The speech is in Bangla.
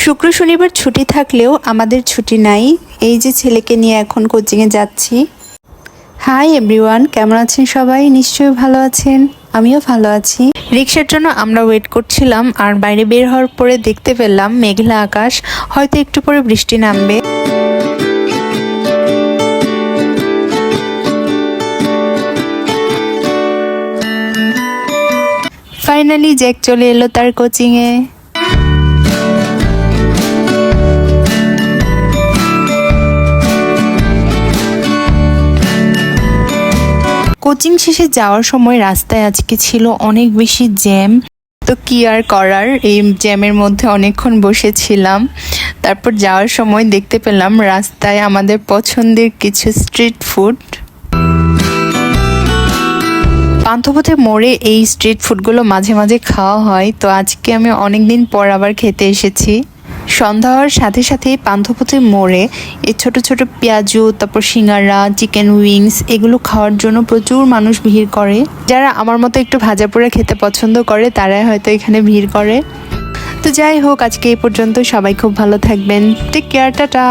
শুক্র শনিবার ছুটি থাকলেও আমাদের ছুটি নাই। এই যে ছেলেকে নিয়ে এখন কোচিংয়ে যাচ্ছি। হাই এভরিওয়ান, কেমন আছেন সবাই? নিশ্চয়ই ভালো আছেন, আমিও ভালো আছি। রিক্সার জন্য আমরা ওয়েট করছিলাম, আর বাইরে বের হওয়ার পরে দেখতে পেলাম মেঘলা আকাশ, হয়তো একটু পরে বৃষ্টি নামবে। ফাইনালি জ্যাক চলে এলো তার কোচিংয়ে। কোচিং শেষে যাওয়ার সময় রাস্তায় আজকে ছিল অনেক বেশি জ্যাম, তো কি আর করার, এই জ্যামের মধ্যে অনেকক্ষণ বসেছিলাম। তারপর যাওয়ার সময় দেখতে পেলাম রাস্তায় আমাদের পছন্দের কিছু স্ট্রিট ফুড। পান্থপথের মোড়ে এই স্ট্রিট ফুডগুলো মাঝে মাঝে খাওয়া হয়, তো আজকে আমি অনেকদিন পর আবার খেতে এসেছি। সন্ধ্যা হওয়ার সাথে সাথেই পান্থপথের মোড়ে এই ছোট ছোট পেঁয়াজু, তারপর সিঙ্গারা, চিকেন উইংস এগুলো খাওয়ার জন্য প্রচুর মানুষ ভিড় করে। যারা আমার মতো একটু ভাজা পোড়া খেতে পছন্দ করে তারাই হয়তো এখানে ভিড় করে। তো যাই হোক, আজকে এই পর্যন্ত। সবাই খুব ভালো থাকবেন। Take care, tata.